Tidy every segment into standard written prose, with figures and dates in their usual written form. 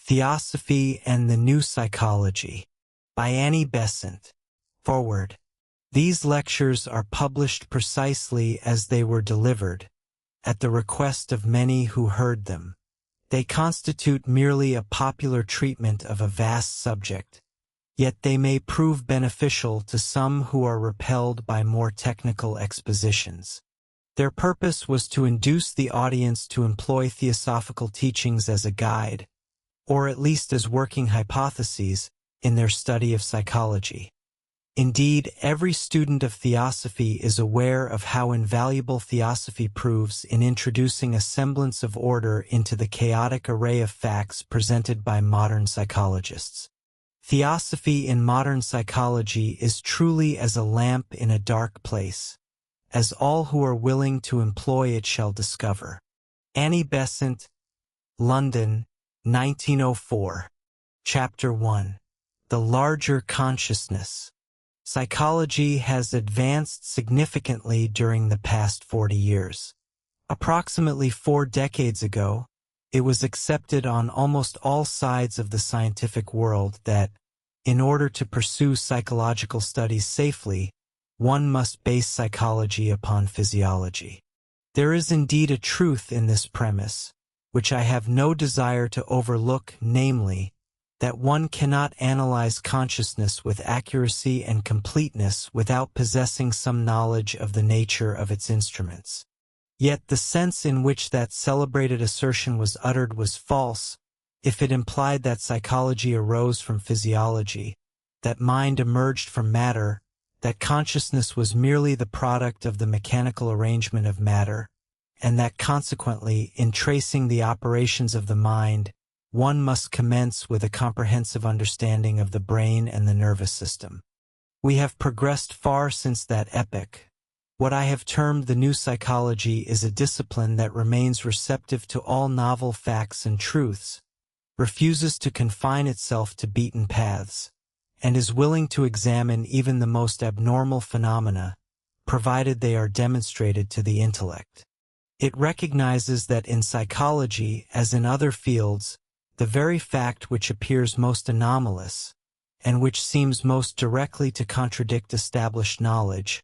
Theosophy and the New Psychology by Besant. Forward. These lectures are published precisely as they were delivered, at the request of many who heard them. They constitute merely a popular treatment of a vast subject, yet they may prove beneficial to some who are repelled by more technical expositions. Their purpose was to induce the audience to employ theosophical teachings as a guide, or at least as working hypotheses, in their study of psychology. Indeed, every student of Theosophy is aware of how invaluable Theosophy proves in introducing a semblance of order into the chaotic array of facts presented by modern psychologists. Theosophy in modern psychology is truly as a lamp in a dark place, as all who are willing to employ it shall discover. Besant, London, 1904. Chapter 1. The Larger Consciousness. Psychology has advanced significantly during the past 40 years. Approximately 4 decades ago, it was accepted on almost all sides of the scientific world that, in order to pursue psychological studies safely, one must base psychology upon physiology. There is indeed a truth in this premise, which I have no desire to overlook, namely, that one cannot analyze consciousness with accuracy and completeness without possessing some knowledge of the nature of its instruments. Yet the sense in which that celebrated assertion was uttered was false, if it implied that psychology arose from physiology, that mind emerged from matter, that consciousness was merely the product of the mechanical arrangement of matter, and that consequently, in tracing the operations of the mind, one must commence with a comprehensive understanding of the brain and the nervous system. We have progressed far since that epoch. What I have termed the new psychology is a discipline that remains receptive to all novel facts and truths, refuses to confine itself to beaten paths, and is willing to examine even the most abnormal phenomena, provided they are demonstrated to the intellect. It recognizes that in psychology, as in other fields, the very fact which appears most anomalous, and which seems most directly to contradict established knowledge,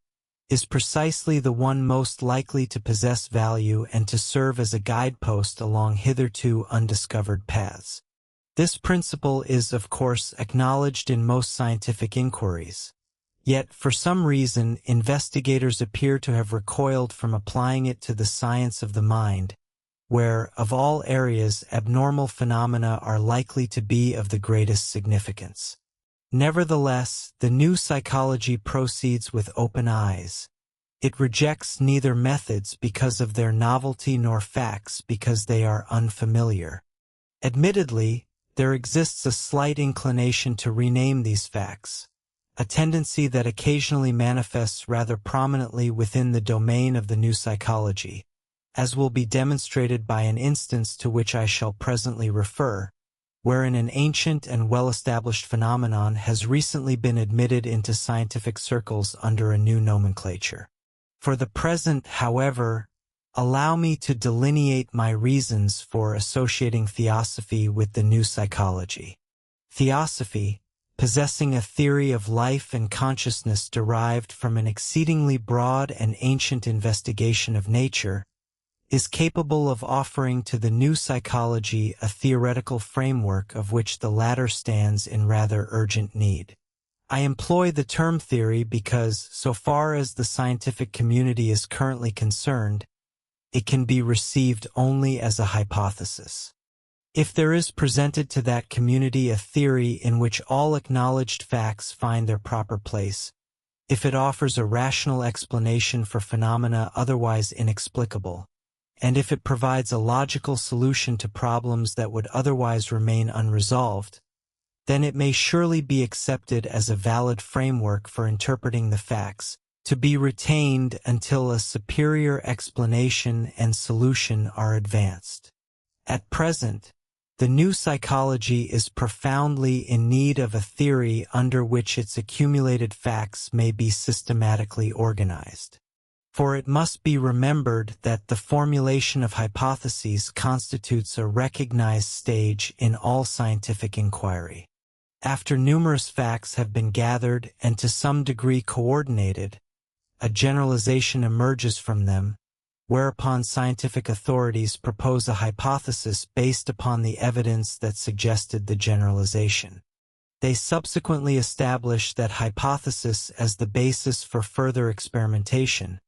is precisely the one most likely to possess value and to serve as a guidepost along hitherto undiscovered paths. This principle is, of course, acknowledged in most scientific inquiries. Yet, for some reason, investigators appear to have recoiled from applying it to the science of the mind, where, of all areas, abnormal phenomena are likely to be of the greatest significance. Nevertheless, the new psychology proceeds with open eyes. It rejects neither methods because of their novelty nor facts because they are unfamiliar. Admittedly, there exists a slight inclination to rename these facts, a tendency that occasionally manifests rather prominently within the domain of the new psychology, as will be demonstrated by an instance to which I shall presently refer, wherein an ancient and well-established phenomenon has recently been admitted into scientific circles under a new nomenclature. For the present, however, allow me to delineate my reasons for associating Theosophy with the new psychology. Theosophy, possessing a theory of life and consciousness derived from an exceedingly broad and ancient investigation of nature, is capable of offering to the new psychology a theoretical framework of which the latter stands in rather urgent need. I employ the term theory because, so far as the scientific community is currently concerned, it can be received only as a hypothesis. If there is presented to that community a theory in which all acknowledged facts find their proper place, if it offers a rational explanation for phenomena otherwise inexplicable, and if it provides a logical solution to problems that would otherwise remain unresolved, then it may surely be accepted as a valid framework for interpreting the facts, to be retained until a superior explanation and solution are advanced. At present, the new psychology is profoundly in need of a theory under which its accumulated facts may be systematically organized. For it must be remembered that the formulation of hypotheses constitutes a recognized stage in all scientific inquiry. After numerous facts have been gathered and to some degree coordinated, a generalization emerges from them, whereupon scientific authorities propose a hypothesis based upon the evidence that suggested the generalization. They subsequently establish that hypothesis as the basis for further experimentation,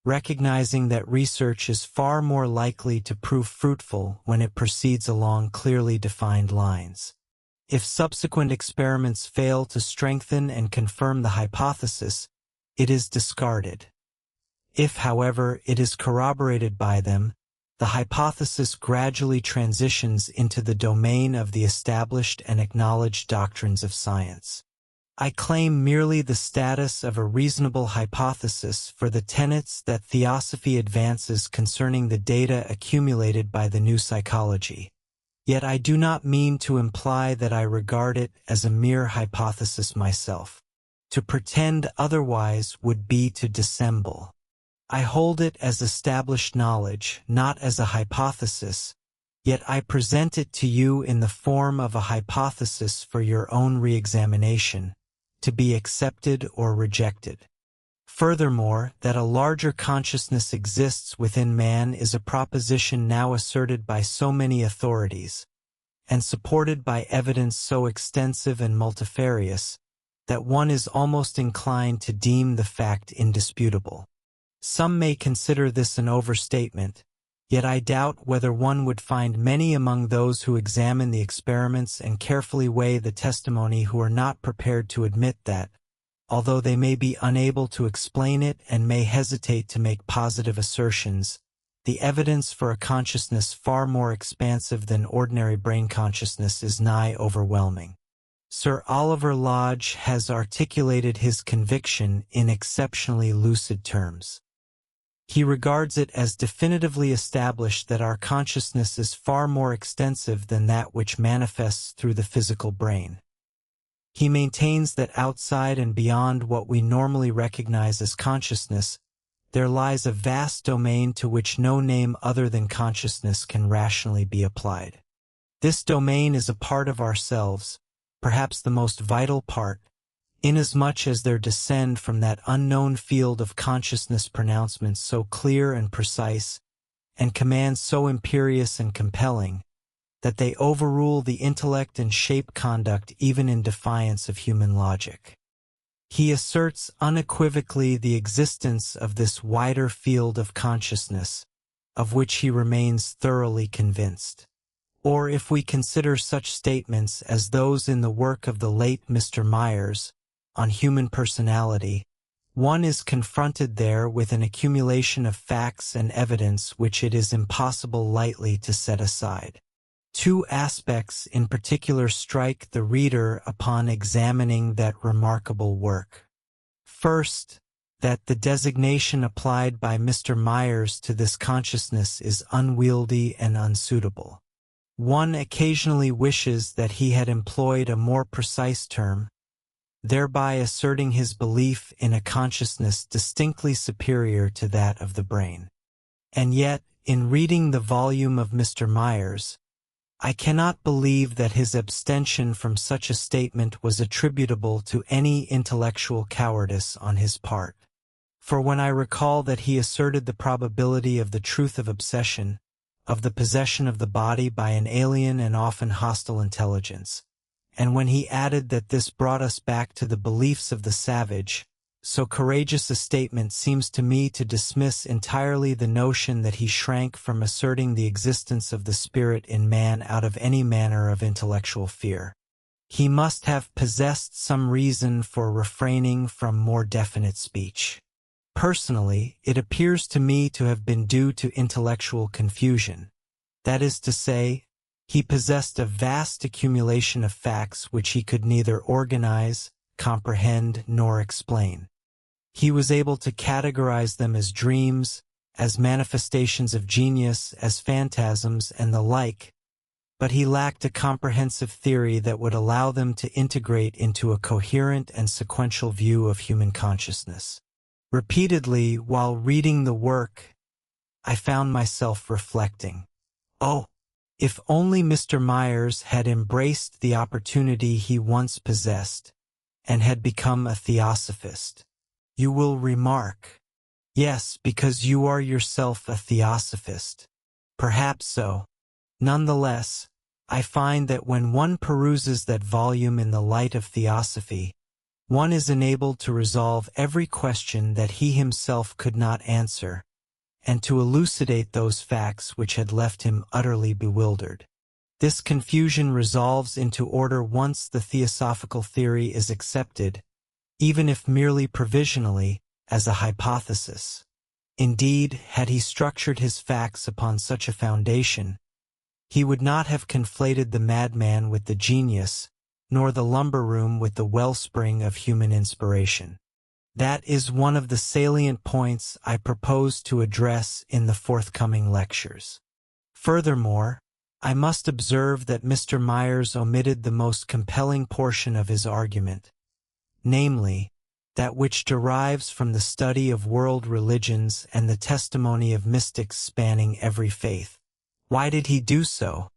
recognizing that research is far more likely to prove fruitful when it proceeds along clearly defined lines. If subsequent experiments fail to strengthen and confirm the hypothesis, it is discarded. If, however, it is corroborated by them, the hypothesis gradually transitions into the domain of the established and acknowledged doctrines of science. I claim merely the status of a reasonable hypothesis for the tenets that Theosophy advances concerning the data accumulated by the new psychology. Yet I do not mean to imply that I regard it as a mere hypothesis myself. To pretend otherwise would be to dissemble. I hold it as established knowledge, not as a hypothesis, yet I present it to you in the form of a hypothesis for your own re-examination, to be accepted or rejected. Furthermore, that a larger consciousness exists within man is a proposition now asserted by so many authorities, and supported by evidence so extensive and multifarious, that one is almost inclined to deem the fact indisputable. Some may consider this an overstatement, yet I doubt whether one would find many among those who examine the experiments and carefully weigh the testimony who are not prepared to admit that, although they may be unable to explain it and may hesitate to make positive assertions, the evidence for a consciousness far more expansive than ordinary brain consciousness is nigh overwhelming. Sir Oliver Lodge has articulated his conviction in exceptionally lucid terms. He regards it as definitively established that our consciousness is far more extensive than that which manifests through the physical brain. He maintains that outside and beyond what we normally recognize as consciousness, there lies a vast domain to which no name other than consciousness can rationally be applied. This domain is a part of ourselves, perhaps the most vital part, inasmuch as there descend from that unknown field of consciousness pronouncements so clear and precise, and commands so imperious and compelling, that they overrule the intellect and shape conduct even in defiance of human logic. He asserts unequivocally the existence of this wider field of consciousness, of which he remains thoroughly convinced. Or if we consider such statements as those in the work of the late Mr. Myers, on human personality, one is confronted there with an accumulation of facts and evidence which it is impossible lightly to set aside. Two aspects in particular strike the reader upon examining that remarkable work. First, that the designation applied by Mr. Myers to this consciousness is unwieldy and unsuitable. One occasionally wishes that he had employed a more precise term, thereby asserting his belief in a consciousness distinctly superior to that of the brain. And yet, in reading the volume of Mr. Myers, I cannot believe that his abstention from such a statement was attributable to any intellectual cowardice on his part. For when I recall that he asserted the probability of the truth of obsession, of the possession of the body by an alien and often hostile intelligence, and when he added that this brought us back to the beliefs of the savage, so courageous a statement seems to me to dismiss entirely the notion that he shrank from asserting the existence of the spirit in man out of any manner of intellectual fear. He must have possessed some reason for refraining from more definite speech. Personally, it appears to me to have been due to intellectual confusion. That is to say, he possessed a vast accumulation of facts which he could neither organize, comprehend, nor explain. He was able to categorize them as dreams, as manifestations of genius, as phantasms, and the like, but he lacked a comprehensive theory that would allow them to integrate into a coherent and sequential view of human consciousness. Repeatedly, while reading the work, I found myself reflecting, oh, if only Mr. Myers had embraced the opportunity he once possessed and had become a theosophist. You will remark, yes, because you are yourself a theosophist. Perhaps so. Nonetheless, I find that when one peruses that volume in the light of Theosophy, one is enabled to resolve every question that he himself could not answer, and to elucidate those facts which had left him utterly bewildered. This confusion resolves into order once the theosophical theory is accepted, even if merely provisionally, as a hypothesis. Indeed, had he structured his facts upon such a foundation, he would not have conflated the madman with the genius, nor the lumber room with the wellspring of human inspiration. That is one of the salient points I propose to address in the forthcoming lectures. Furthermore, I must observe that Mr. Myers omitted the most compelling portion of his argument, namely, that which derives from the study of world religions and the testimony of mystics spanning every faith. Why did he do so?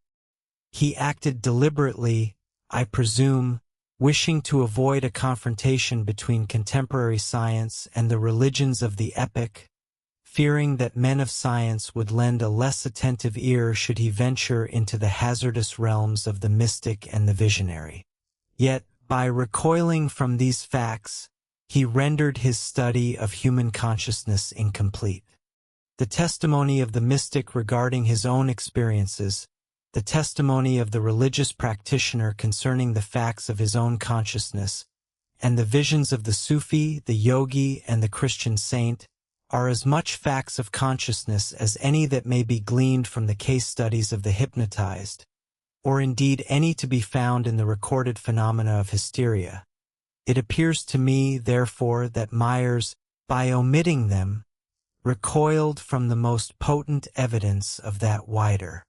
He acted deliberately, I presume, wishing to avoid a confrontation between contemporary science and the religions of the epoch, fearing that men of science would lend a less attentive ear should he venture into the hazardous realms of the mystic and the visionary. Yet, by recoiling from these facts, he rendered his study of human consciousness incomplete. The testimony of the mystic regarding his own experiences, the testimony of the religious practitioner concerning the facts of his own consciousness, and the visions of the Sufi, the yogi, and the Christian saint are as much facts of consciousness as any that may be gleaned from the case studies of the hypnotized, or indeed any to be found in the recorded phenomena of hysteria. It appears to me, therefore, that Myers, by omitting them, recoiled from the most potent evidence of that wider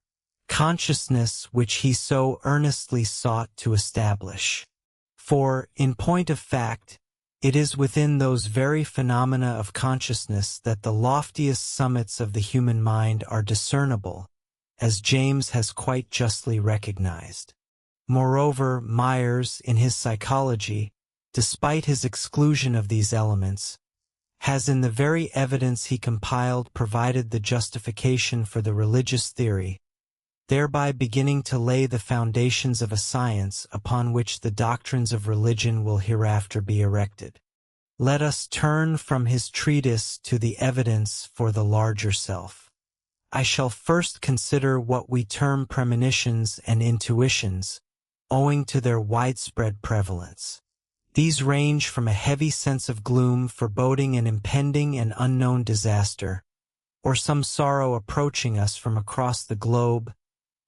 consciousness which he so earnestly sought to establish. For, in point of fact, it is within those very phenomena of consciousness that the loftiest summits of the human mind are discernible, as James has quite justly recognized. Moreover, Myers, in his psychology, despite his exclusion of these elements, has in the very evidence he compiled provided the justification for the religious theory, thereby beginning to lay the foundations of a science upon which the doctrines of religion will hereafter be erected. Let us turn from his treatise to the evidence for the larger self. I shall first consider what we term premonitions and intuitions, owing to their widespread prevalence. These range from a heavy sense of gloom foreboding an impending and unknown disaster, or some sorrow approaching us from across the globe,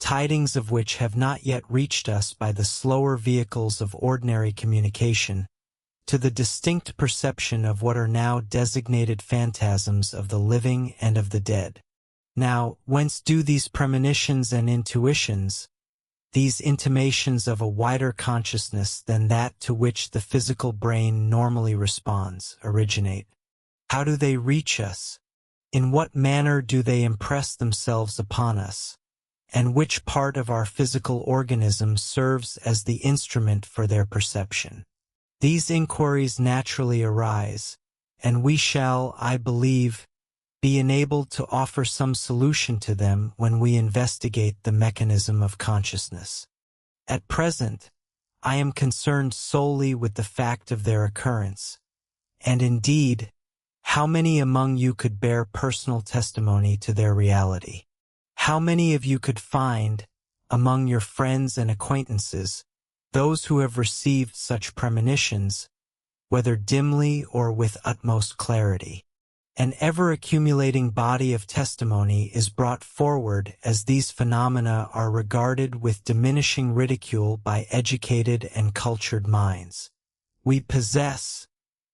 tidings of which have not yet reached us by the slower vehicles of ordinary communication, to the distinct perception of what are now designated phantasms of the living and of the dead. Now, whence do these premonitions and intuitions, these intimations of a wider consciousness than that to which the physical brain normally responds, originate? How do they reach us? In what manner do they impress themselves upon us? And which part of our physical organism serves as the instrument for their perception? These inquiries naturally arise, and we shall, I believe, be enabled to offer some solution to them when we investigate the mechanism of consciousness. At present, I am concerned solely with the fact of their occurrence, and indeed, how many among you could bear personal testimony to their reality? How many of you could find, among your friends and acquaintances, those who have received such premonitions, whether dimly or with utmost clarity? An ever-accumulating body of testimony is brought forward as these phenomena are regarded with diminishing ridicule by educated and cultured minds. We possess,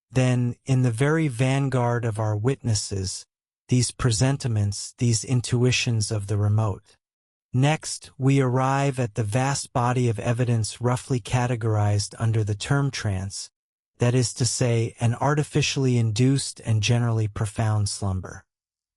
then, in the very vanguard of our witnesses, these presentiments, these intuitions of the remote. Next, we arrive at the vast body of evidence roughly categorized under the term trance, that is to say, an artificially induced and generally profound slumber.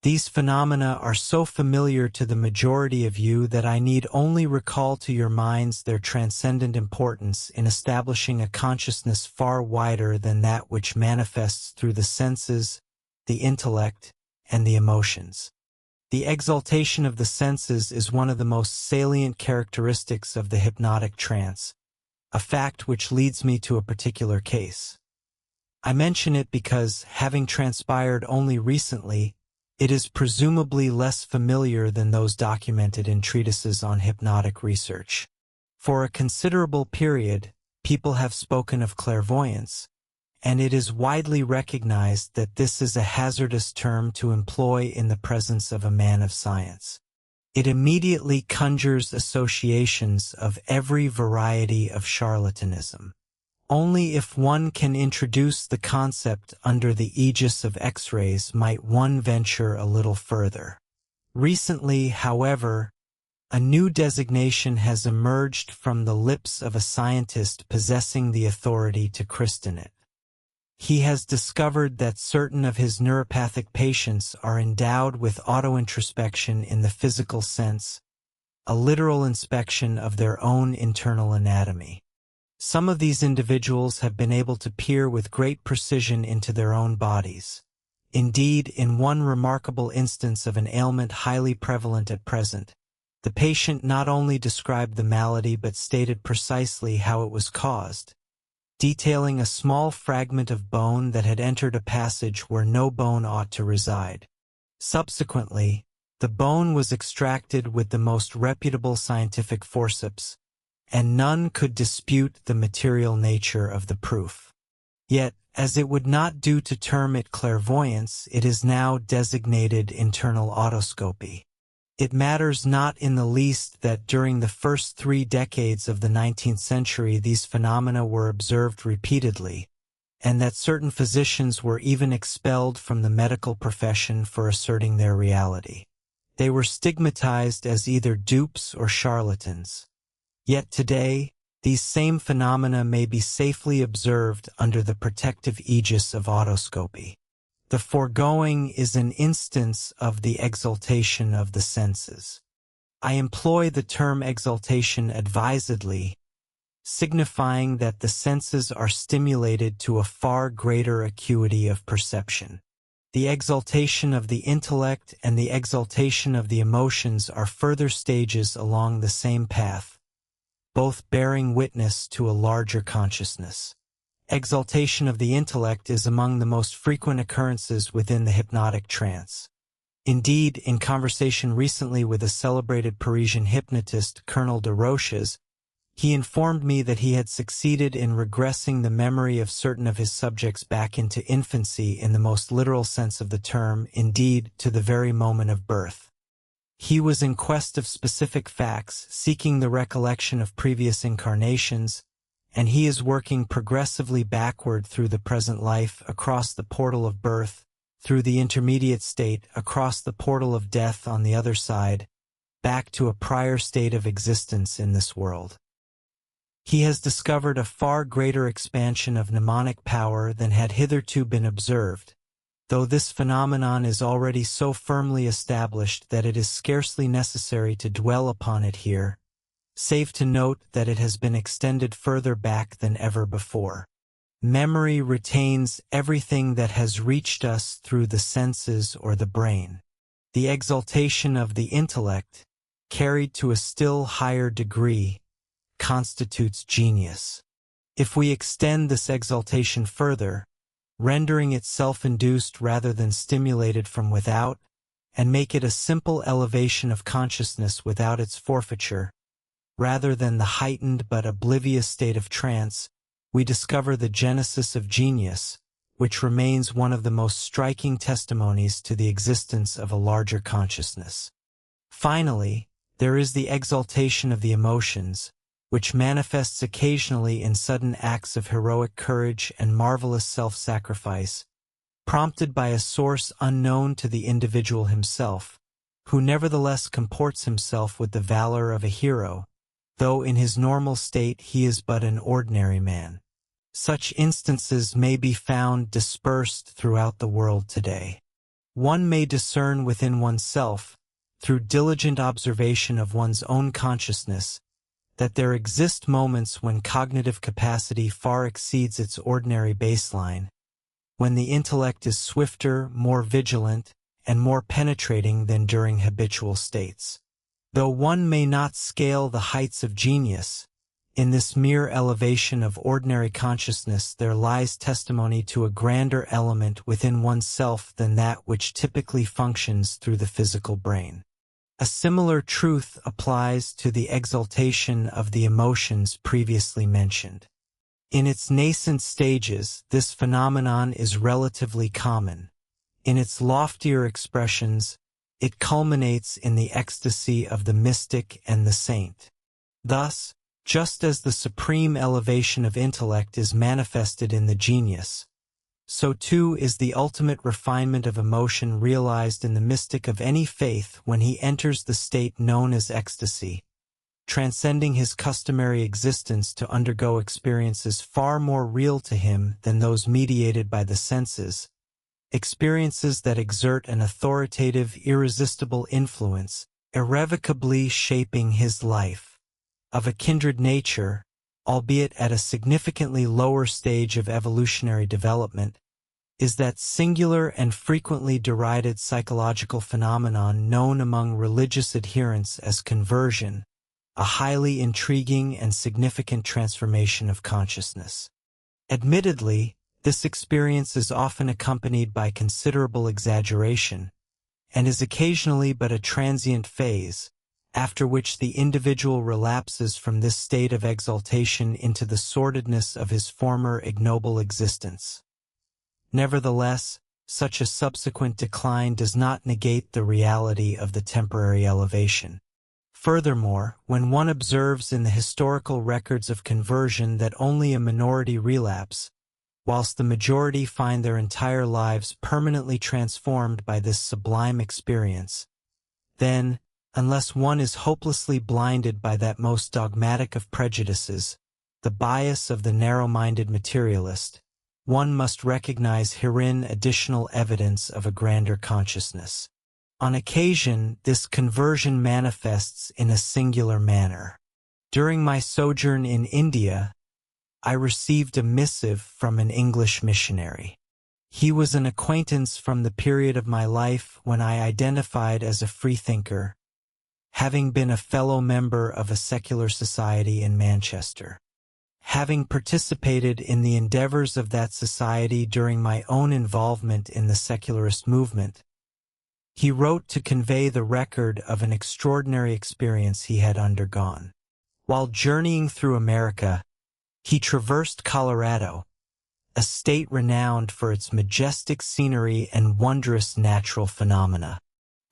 These phenomena are so familiar to the majority of you that I need only recall to your minds their transcendent importance in establishing a consciousness far wider than that which manifests through the senses, the intellect, and the emotions. The exaltation of the senses is one of the most salient characteristics of the hypnotic trance, a fact which leads me to a particular case. I mention it because, having transpired only recently, it is presumably less familiar than those documented in treatises on hypnotic research. For a considerable period, people have spoken of clairvoyance, and it is widely recognized that this is a hazardous term to employ in the presence of a man of science. It immediately conjures associations of every variety of charlatanism. Only if one can introduce the concept under the aegis of X-rays might one venture a little further. Recently, however, a new designation has emerged from the lips of a scientist possessing the authority to christen it. He has discovered that certain of his neuropathic patients are endowed with autointrospection in the physical sense, a literal inspection of their own internal anatomy. Some of these individuals have been able to peer with great precision into their own bodies. Indeed, in one remarkable instance of an ailment highly prevalent at present, the patient not only described the malady but stated precisely how it was caused, detailing a small fragment of bone that had entered a passage where no bone ought to reside. Subsequently, the bone was extracted with the most reputable scientific forceps, and none could dispute the material nature of the proof. Yet, as it would not do to term it clairvoyance, it is now designated internal autoscopy. It matters not in the least that during the first 3 decades of the 19th century these phenomena were observed repeatedly, and that certain physicians were even expelled from the medical profession for asserting their reality. They were stigmatized as either dupes or charlatans. Yet today, these same phenomena may be safely observed under the protective aegis of autoscopy. The foregoing is an instance of the exaltation of the senses. I employ the term exaltation advisedly, signifying that the senses are stimulated to a far greater acuity of perception. The exaltation of the intellect and the exaltation of the emotions are further stages along the same path, both bearing witness to a larger consciousness. Exaltation of the intellect is among the most frequent occurrences within the hypnotic trance. Indeed, in conversation recently with a celebrated Parisian hypnotist, Colonel de Roches, he informed me that he had succeeded in regressing the memory of certain of his subjects back into infancy in the most literal sense of the term, indeed, to the very moment of birth. He was in quest of specific facts, seeking the recollection of previous incarnations, and he is working progressively backward through the present life, across the portal of birth, through the intermediate state, across the portal of death on the other side, back to a prior state of existence in this world. He has discovered a far greater expansion of mnemonic power than had hitherto been observed, though this phenomenon is already so firmly established that it is scarcely necessary to dwell upon it here, save to note that it has been extended further back than ever before. Memory retains everything that has reached us through the senses or the brain. The exaltation of the intellect, carried to a still higher degree, constitutes genius. If we extend this exaltation further, rendering it self-induced rather than stimulated from without, and make it a simple elevation of consciousness without its forfeiture, rather than the heightened but oblivious state of trance, we discover the genesis of genius, which remains one of the most striking testimonies to the existence of a larger consciousness. Finally, there is the exaltation of the emotions, which manifests occasionally in sudden acts of heroic courage and marvelous self-sacrifice, prompted by a source unknown to the individual himself, who nevertheless comports himself with the valor of a hero, though in his normal state he is but an ordinary man. Such instances may be found dispersed throughout the world today. One may discern within oneself, through diligent observation of one's own consciousness, that there exist moments when cognitive capacity far exceeds its ordinary baseline, when the intellect is swifter, more vigilant, and more penetrating than during habitual states. Though one may not scale the heights of genius, in this mere elevation of ordinary consciousness there lies testimony to a grander element within oneself than that which typically functions through the physical brain. A similar truth applies to the exaltation of the emotions previously mentioned. In its nascent stages, this phenomenon is relatively common. In its loftier expressions, it culminates in the ecstasy of the mystic and the saint. Thus, just as the supreme elevation of intellect is manifested in the genius, so too is the ultimate refinement of emotion realized in the mystic of any faith when he enters the state known as ecstasy, transcending his customary existence to undergo experiences far more real to him than those mediated by the senses, experiences that exert an authoritative, irresistible influence, irrevocably shaping his life. Of a kindred nature, albeit at a significantly lower stage of evolutionary development, is that singular and frequently derided psychological phenomenon known among religious adherents as conversion, a highly intriguing and significant transformation of consciousness. Admittedly, this experience is often accompanied by considerable exaggeration, and is occasionally but a transient phase, after which the individual relapses from this state of exaltation into the sordidness of his former ignoble existence. Nevertheless, such a subsequent decline does not negate the reality of the temporary elevation. Furthermore, when one observes in the historical records of conversion that only a minority relapse, whilst the majority find their entire lives permanently transformed by this sublime experience, then, unless one is hopelessly blinded by that most dogmatic of prejudices, the bias of the narrow-minded materialist, one must recognize herein additional evidence of a grander consciousness. On occasion, this conversion manifests in a singular manner. During my sojourn in India, I received a missive from an English missionary. He was an acquaintance from the period of my life when I identified as a freethinker, having been a fellow member of a secular society in Manchester. Having participated in the endeavors of that society during my own involvement in the secularist movement, he wrote to convey the record of an extraordinary experience he had undergone. While journeying through America, he traversed Colorado, a state renowned for its majestic scenery and wondrous natural phenomena.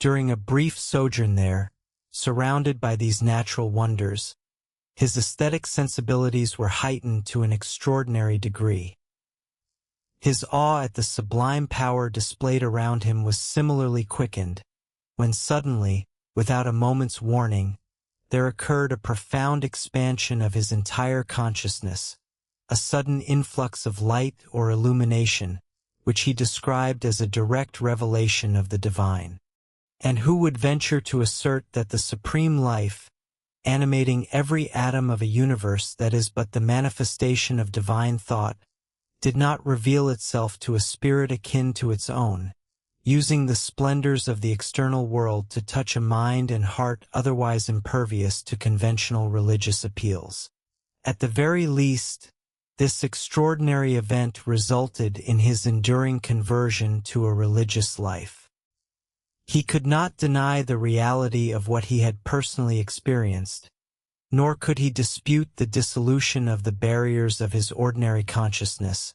During a brief sojourn there, surrounded by these natural wonders, his aesthetic sensibilities were heightened to an extraordinary degree. His awe at the sublime power displayed around him was similarly quickened, when suddenly, without a moment's warning, there occurred a profound expansion of his entire consciousness, a sudden influx of light or illumination, which he described as a direct revelation of the divine. And who would venture to assert that the supreme life, animating every atom of a universe that is but the manifestation of divine thought, did not reveal itself to a spirit akin to its own, using the splendors of the external world to touch a mind and heart otherwise impervious to conventional religious appeals? At the very least, this extraordinary event resulted in his enduring conversion to a religious life. He could not deny the reality of what he had personally experienced, nor could he dispute the dissolution of the barriers of his ordinary consciousness,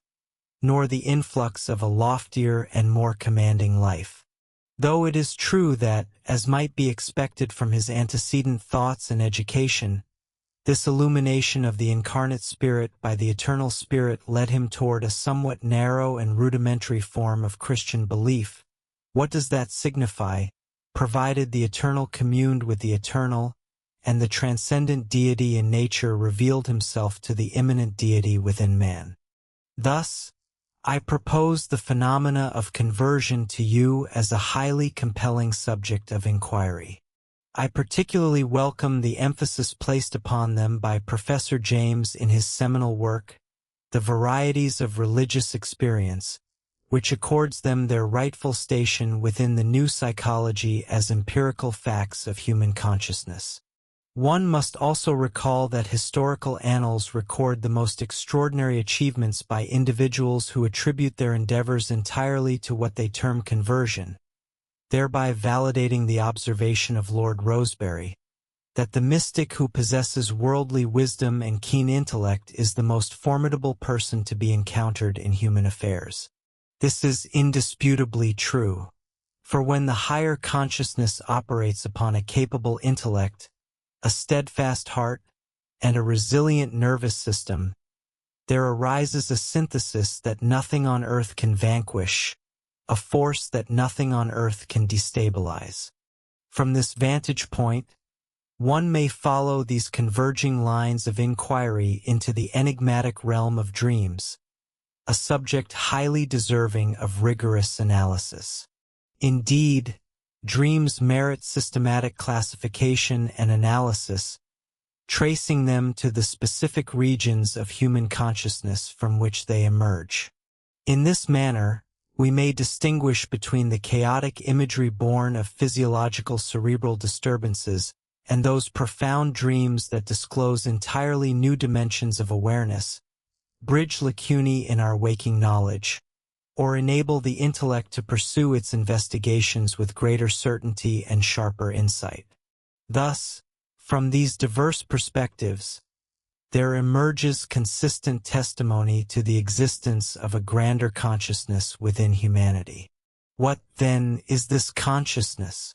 nor the influx of a loftier and more commanding life. Though it is true that, as might be expected from his antecedent thoughts and education, this illumination of the incarnate spirit by the eternal Spirit led him toward a somewhat narrow and rudimentary form of Christian belief, what does that signify, provided the eternal communed with the eternal, and the transcendent deity in nature revealed himself to the immanent deity within man? Thus, I propose the phenomena of conversion to you as a highly compelling subject of inquiry. I particularly welcome the emphasis placed upon them by Professor James in his seminal work, The Varieties of Religious Experience, which accords them their rightful station within the new psychology as empirical facts of human consciousness. One must also recall that historical annals record the most extraordinary achievements by individuals who attribute their endeavors entirely to what they term conversion, thereby validating the observation of Lord Rosebery, that the mystic who possesses worldly wisdom and keen intellect is the most formidable person to be encountered in human affairs. This is indisputably true, for when the higher consciousness operates upon a capable intellect, a steadfast heart, and a resilient nervous system, there arises a synthesis that nothing on earth can vanquish, a force that nothing on earth can destabilize. From this vantage point, one may follow these converging lines of inquiry into the enigmatic realm of dreams, a subject highly deserving of rigorous analysis. Indeed, dreams merit systematic classification and analysis, tracing them to the specific regions of human consciousness from which they emerge. In this manner, we may distinguish between the chaotic imagery born of physiological cerebral disturbances and those profound dreams that disclose entirely new dimensions of awareness, bridge lacunae in our waking knowledge, or enable the intellect to pursue its investigations with greater certainty and sharper insight. Thus, from these diverse perspectives, there emerges consistent testimony to the existence of a grander consciousness within humanity. What, then, is this consciousness?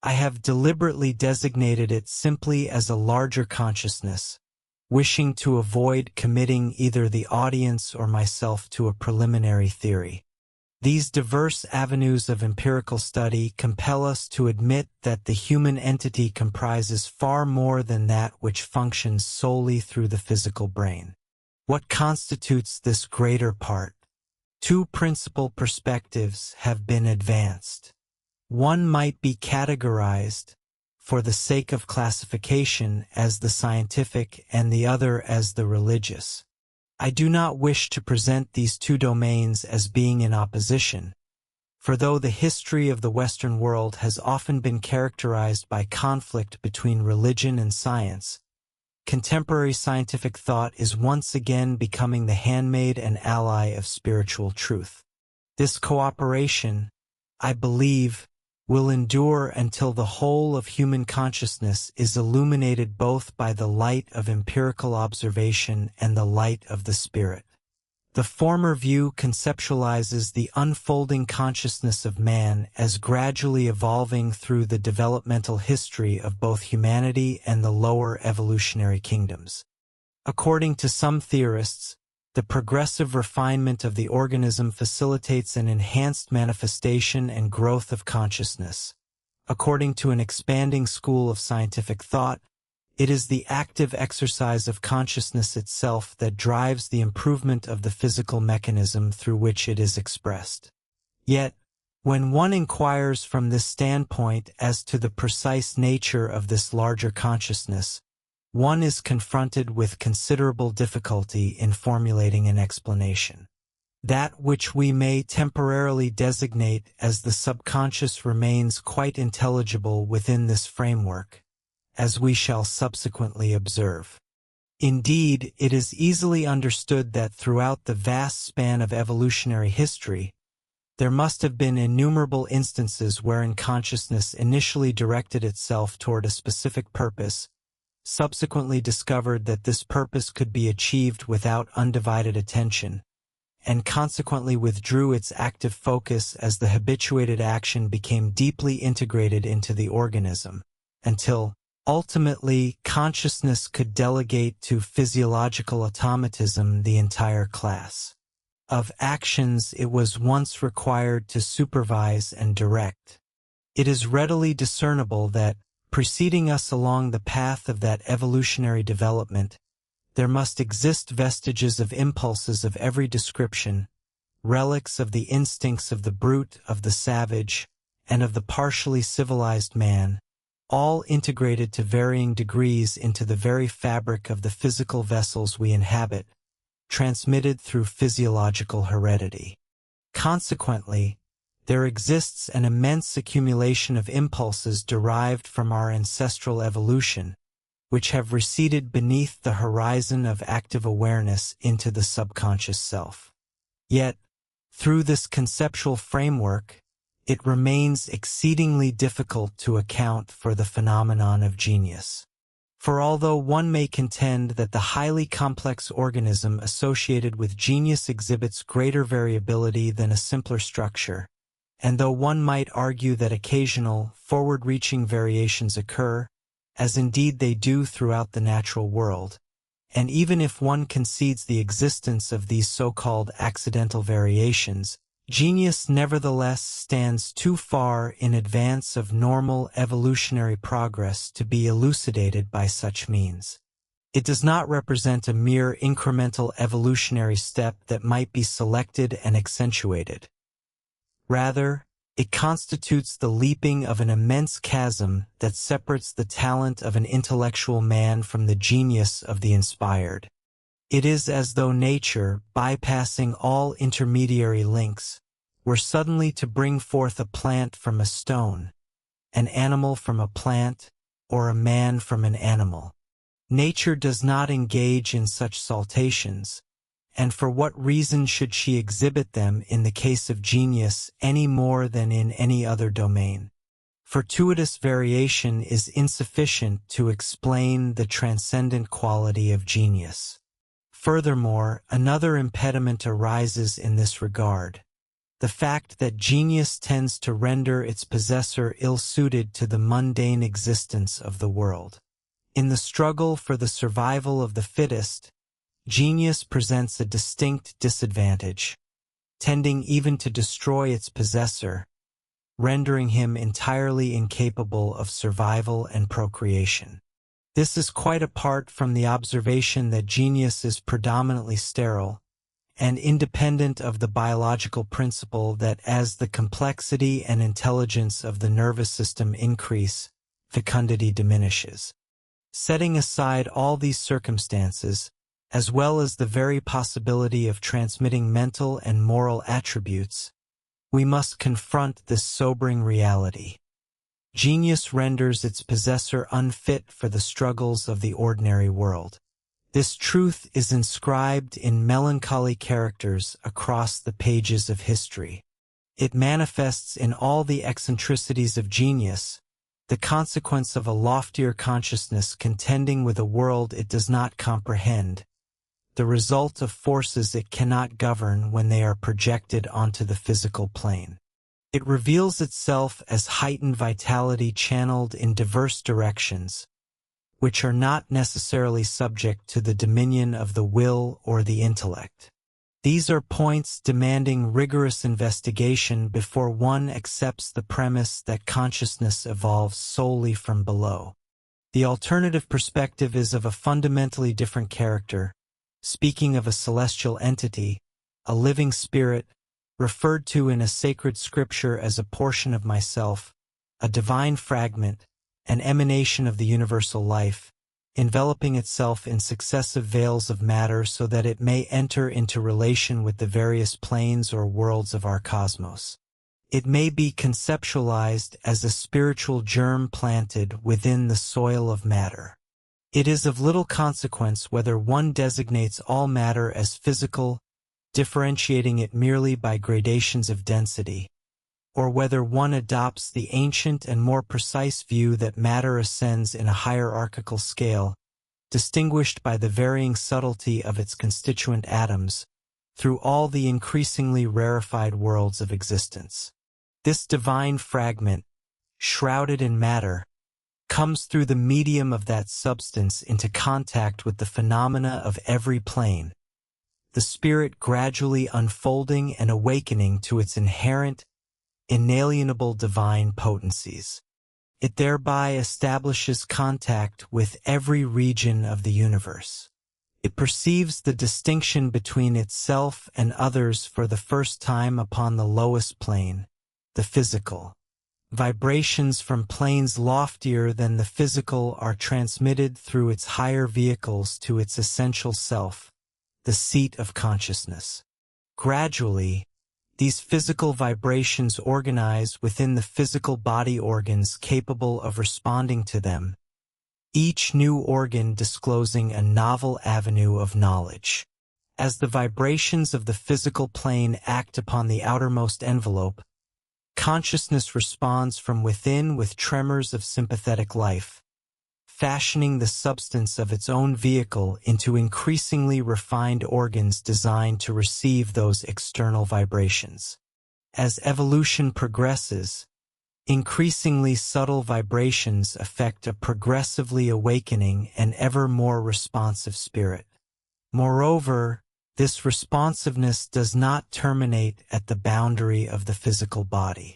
I have deliberately designated it simply as a larger consciousness, wishing to avoid committing either the audience or myself to a preliminary theory. These diverse avenues of empirical study compel us to admit that the human entity comprises far more than that which functions solely through the physical brain. What constitutes this greater part? Two principal perspectives have been advanced. One might be categorized, for the sake of classification, as the scientific and the other as the religious. I do not wish to present these two domains as being in opposition, for though the history of the Western world has often been characterized by conflict between religion and science, contemporary scientific thought is once again becoming the handmaid and ally of spiritual truth. This cooperation, I believe, will endure until the whole of human consciousness is illuminated both by the light of empirical observation and the light of the Spirit. The former view conceptualizes the unfolding consciousness of man as gradually evolving through the developmental history of both humanity and the lower evolutionary kingdoms. According to some theorists, the progressive refinement of the organism facilitates an enhanced manifestation and growth of consciousness. According to an expanding school of scientific thought, it is the active exercise of consciousness itself that drives the improvement of the physical mechanism through which it is expressed. Yet, when one inquires from this standpoint as to the precise nature of this larger consciousness, one is confronted with considerable difficulty in formulating an explanation. That which we may temporarily designate as the subconscious remains quite intelligible within this framework, as we shall subsequently observe. Indeed, it is easily understood that throughout the vast span of evolutionary history, there must have been innumerable instances wherein consciousness initially directed itself toward a specific purpose, subsequently discovered that this purpose could be achieved without undivided attention, and consequently withdrew its active focus as the habituated action became deeply integrated into the organism, until, ultimately, consciousness could delegate to physiological automatism the entire class of actions it was once required to supervise and direct. It is readily discernible that, preceding us along the path of that evolutionary development, there must exist vestiges of impulses of every description, relics of the instincts of the brute, of the savage, and of the partially civilized man, all integrated to varying degrees into the very fabric of the physical vessels we inhabit, transmitted through physiological heredity. Consequently, there exists an immense accumulation of impulses derived from our ancestral evolution, which have receded beneath the horizon of active awareness into the subconscious self. Yet, through this conceptual framework, it remains exceedingly difficult to account for the phenomenon of genius. For although one may contend that the highly complex organism associated with genius exhibits greater variability than a simpler structure, and though one might argue that occasional, forward-reaching variations occur, as indeed they do throughout the natural world, and even if one concedes the existence of these so-called accidental variations, genius nevertheless stands too far in advance of normal evolutionary progress to be elucidated by such means. It does not represent a mere incremental evolutionary step that might be selected and accentuated. Rather, it constitutes the leaping of an immense chasm that separates the talent of an intellectual man from the genius of the inspired. It is as though nature, bypassing all intermediary links, were suddenly to bring forth a plant from a stone, an animal from a plant, or a man from an animal. Nature does not engage in such saltations, and for what reason should she exhibit them in the case of genius any more than in any other domain? Fortuitous variation is insufficient to explain the transcendent quality of genius. Furthermore, another impediment arises in this regard: the fact that genius tends to render its possessor ill-suited to the mundane existence of the world. In the struggle for the survival of the fittest, genius presents a distinct disadvantage, tending even to destroy its possessor, rendering him entirely incapable of survival and procreation. This is quite apart from the observation that genius is predominantly sterile, and independent of the biological principle that as the complexity and intelligence of the nervous system increase, fecundity diminishes. Setting aside all these circumstances, as well as the very possibility of transmitting mental and moral attributes, we must confront this sobering reality. Genius renders its possessor unfit for the struggles of the ordinary world. This truth is inscribed in melancholy characters across the pages of history. It manifests in all the eccentricities of genius, the consequence of a loftier consciousness contending with a world it does not comprehend, the result of forces it cannot govern when they are projected onto the physical plane. It reveals itself as heightened vitality channeled in diverse directions, which are not necessarily subject to the dominion of the will or the intellect. These are points demanding rigorous investigation before one accepts the premise that consciousness evolves solely from below. The alternative perspective is of a fundamentally different character, speaking of a celestial entity, a living spirit, referred to in a sacred scripture as a portion of myself, a divine fragment, an emanation of the universal life, enveloping itself in successive veils of matter so that it may enter into relation with the various planes or worlds of our cosmos. It may be conceptualized as a spiritual germ planted within the soil of matter. It is of little consequence whether one designates all matter as physical, differentiating it merely by gradations of density, or whether one adopts the ancient and more precise view that matter ascends in a hierarchical scale, distinguished by the varying subtlety of its constituent atoms, through all the increasingly rarefied worlds of existence. This divine fragment, shrouded in matter, comes through the medium of that substance into contact with the phenomena of every plane, the spirit gradually unfolding and awakening to its inherent, inalienable divine potencies. It thereby establishes contact with every region of the universe. It perceives the distinction between itself and others for the first time upon the lowest plane, the physical. Vibrations from planes loftier than the physical are transmitted through its higher vehicles to its essential self, the seat of consciousness. Gradually, these physical vibrations organize within the physical body organs capable of responding to them, each new organ disclosing a novel avenue of knowledge. As the vibrations of the physical plane act upon the outermost envelope, consciousness responds from within with tremors of sympathetic life, fashioning the substance of its own vehicle into increasingly refined organs designed to receive those external vibrations. As evolution progresses, increasingly subtle vibrations affect a progressively awakening and ever more responsive spirit. Moreover, this responsiveness does not terminate at the boundary of the physical body.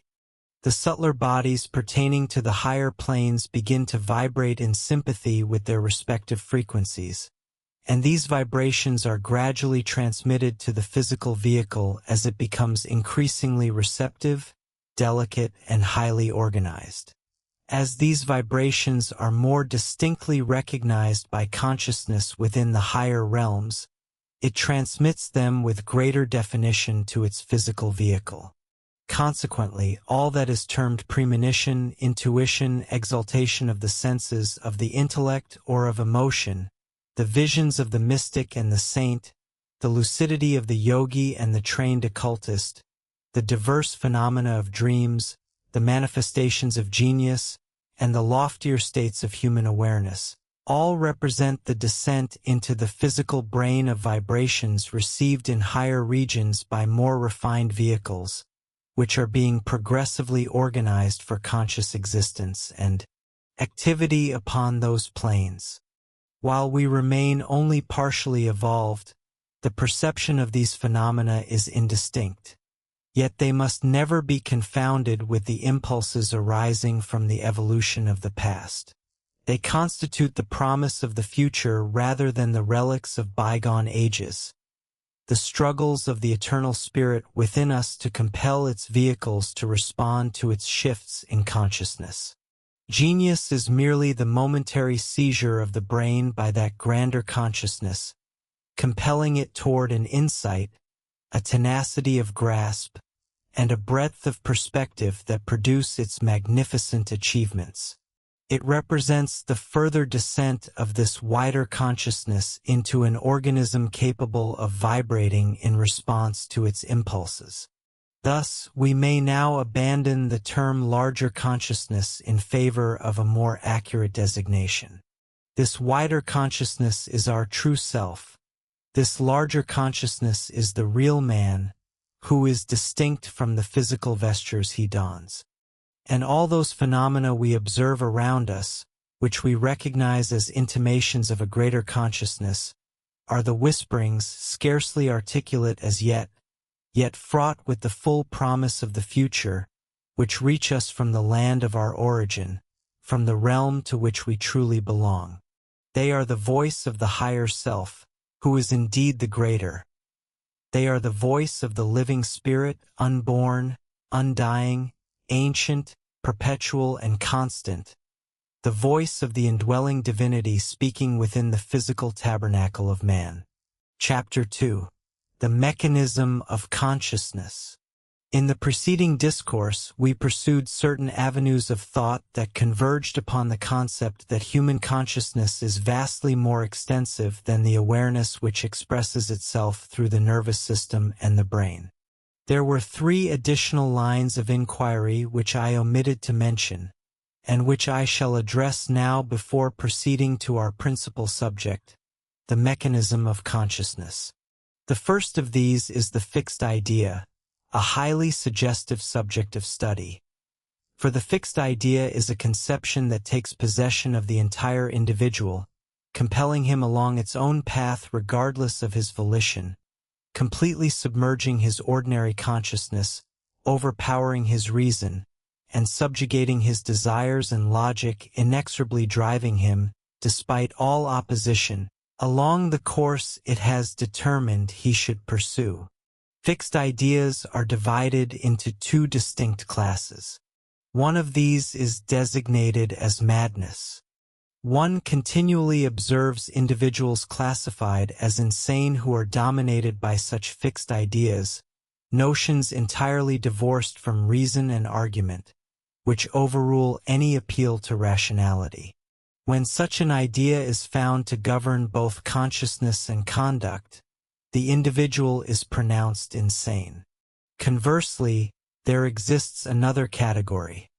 The subtler bodies pertaining to the higher planes begin to vibrate in sympathy with their respective frequencies, and these vibrations are gradually transmitted to the physical vehicle as it becomes increasingly receptive, delicate, and highly organized. As these vibrations are more distinctly recognized by consciousness within the higher realms, it transmits them with greater definition to its physical vehicle. Consequently, all that is termed premonition, intuition, exaltation of the senses, of the intellect, or of emotion, the visions of the mystic and the saint, the lucidity of the yogi and the trained occultist, the diverse phenomena of dreams, the manifestations of genius, and the loftier states of human awareness, all represent the descent into the physical brain of vibrations received in higher regions by more refined vehicles, which are being progressively organized for conscious existence and activity upon those planes. While we remain only partially evolved, the perception of these phenomena is indistinct. Yet they must never be confounded with the impulses arising from the evolution of the past. They constitute the promise of the future rather than the relics of bygone ages, the struggles of the eternal spirit within us to compel its vehicles to respond to its shifts in consciousness. Genius is merely the momentary seizure of the brain by that grander consciousness, compelling it toward an insight, a tenacity of grasp, and a breadth of perspective that produce its magnificent achievements. It represents the further descent of this wider consciousness into an organism capable of vibrating in response to its impulses. Thus, we may now abandon the term larger consciousness in favor of a more accurate designation. This wider consciousness is our true self. This larger consciousness is the real man, who is distinct from the physical vestures he dons. And all those phenomena we observe around us, which we recognize as intimations of a greater consciousness, are the whisperings, scarcely articulate as yet fraught with the full promise of the future, which reach us from the land of our origin, from the realm to which we truly belong. They are the voice of the higher self, who is indeed the greater. They are the voice of the living spirit, unborn, undying, ancient, perpetual, and constant, the voice of the indwelling divinity speaking within the physical tabernacle of man. Chapter 2. The Mechanism of Consciousness. In the preceding discourse, we pursued certain avenues of thought that converged upon the concept that human consciousness is vastly more extensive than the awareness which expresses itself through the nervous system and the brain. There were 3 additional lines of inquiry which I omitted to mention, and which I shall address now before proceeding to our principal subject, the mechanism of consciousness. The first of these is the fixed idea, a highly suggestive subject of study. For the fixed idea is a conception that takes possession of the entire individual, compelling him along its own path regardless of his volition, completely submerging his ordinary consciousness, overpowering his reason, and subjugating his desires and logic, inexorably driving him, despite all opposition, along the course it has determined he should pursue. Fixed ideas are divided into two distinct classes. One of these is designated as madness. One continually observes individuals classified as insane who are dominated by such fixed ideas, notions entirely divorced from reason and argument, which overrule any appeal to rationality. When such an idea is found to govern both consciousness and conduct, the individual is pronounced insane. Conversely, there exists another category,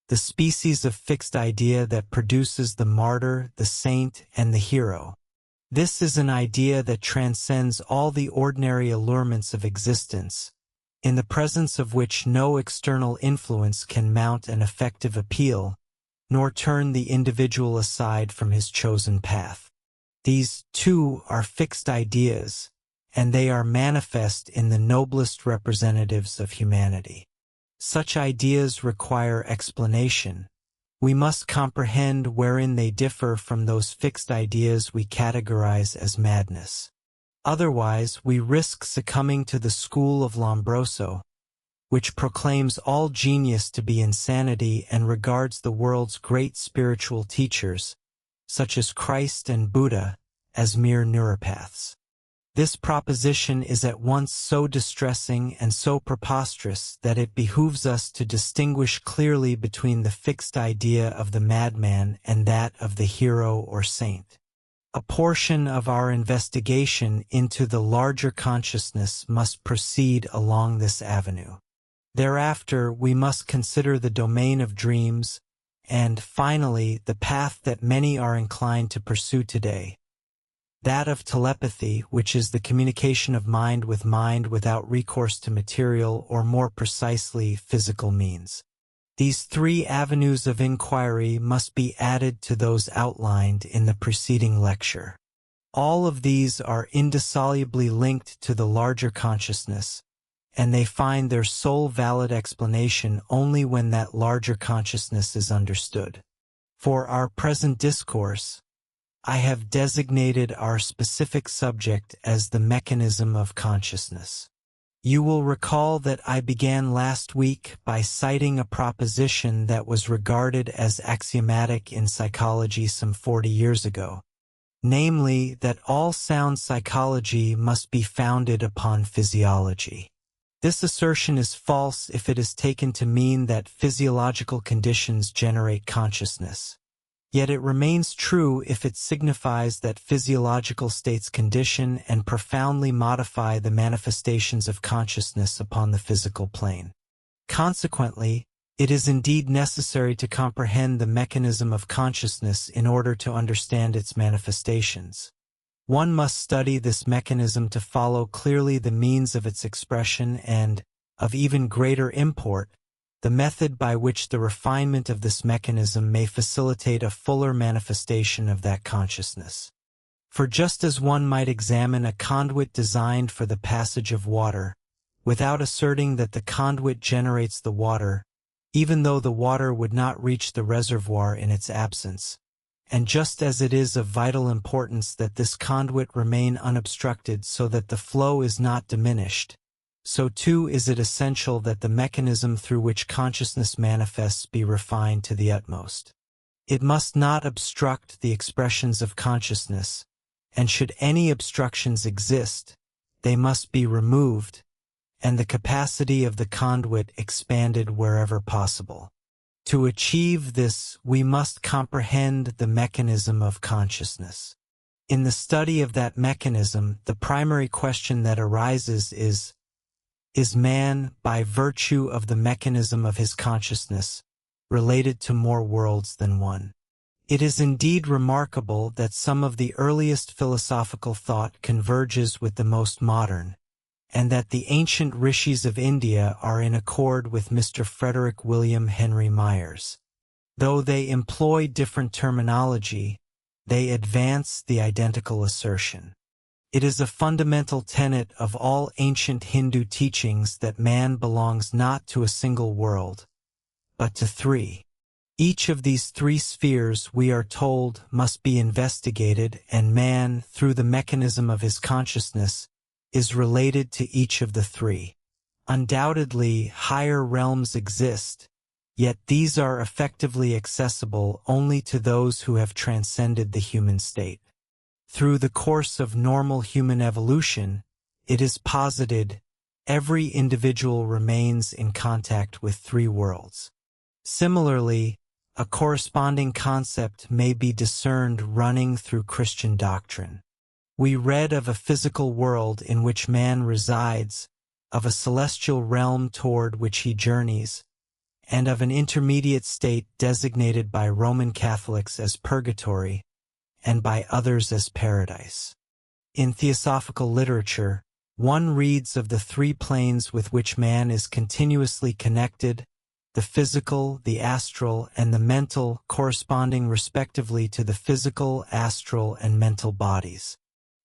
the species of fixed idea that produces the martyr, the saint, and the hero. This is an idea that transcends all the ordinary allurements of existence, in the presence of which no external influence can mount an effective appeal, nor turn the individual aside from his chosen path. These, too, are fixed ideas, and they are manifest in the noblest representatives of humanity. Such ideas require explanation. We must comprehend wherein they differ from those fixed ideas we categorize as madness. Otherwise, we risk succumbing to the school of Lombroso, which proclaims all genius to be insanity and regards the world's great spiritual teachers, such as Christ and Buddha, as mere neuropaths. This proposition is at once so distressing and so preposterous that it behooves us to distinguish clearly between the fixed idea of the madman and that of the hero or saint. A portion of our investigation into the larger consciousness must proceed along this avenue. Thereafter, we must consider the domain of dreams, and, finally, the path that many are inclined to pursue today, that of telepathy, which is the communication of mind without recourse to material or, more precisely, physical means. These three avenues of inquiry must be added to those outlined in the preceding lecture. All of these are indissolubly linked to the larger consciousness, and they find their sole valid explanation only when that larger consciousness is understood. For our present discourse, I have designated our specific subject as the mechanism of consciousness. You will recall that I began last week by citing a proposition that was regarded as axiomatic in psychology some 40 years ago, namely that all sound psychology must be founded upon physiology. This assertion is false if it is taken to mean that physiological conditions generate consciousness. Yet it remains true if it signifies that physiological states condition and profoundly modify the manifestations of consciousness upon the physical plane. Consequently, it is indeed necessary to comprehend the mechanism of consciousness in order to understand its manifestations. One must study this mechanism to follow clearly the means of its expression and, of even greater import, the method by which the refinement of this mechanism may facilitate a fuller manifestation of that consciousness. For just as one might examine a conduit designed for the passage of water, without asserting that the conduit generates the water, even though the water would not reach the reservoir in its absence, and just as it is of vital importance that this conduit remain unobstructed so that the flow is not diminished, so too is it essential that the mechanism through which consciousness manifests be refined to the utmost. It must not obstruct the expressions of consciousness, and should any obstructions exist, they must be removed, and the capacity of the conduit expanded wherever possible. To achieve this, we must comprehend the mechanism of consciousness. In the study of that mechanism, the primary question that arises is man, by virtue of the mechanism of his consciousness, related to more worlds than one? It is indeed remarkable that some of the earliest philosophical thought converges with the most modern, and that the ancient rishis of India are in accord with Mr. Frederick William Henry Myers. Though they employ different terminology, they advance the identical assertion. It is a fundamental tenet of all ancient Hindu teachings that man belongs not to a single world, but to three. Each of these three spheres, we are told, must be investigated, and man, through the mechanism of his consciousness, is related to each of the three. Undoubtedly, higher realms exist, yet these are effectively accessible only to those who have transcended the human state. Through the course of normal human evolution, it is posited, every individual remains in contact with three worlds. Similarly, a corresponding concept may be discerned running through Christian doctrine. We read of a physical world in which man resides, of a celestial realm toward which he journeys, and of an intermediate state designated by Roman Catholics as purgatory, and by others as paradise. In theosophical literature, one reads of the three planes with which man is continuously connected, the physical, the astral, and the mental, corresponding respectively to the physical, astral, and mental bodies.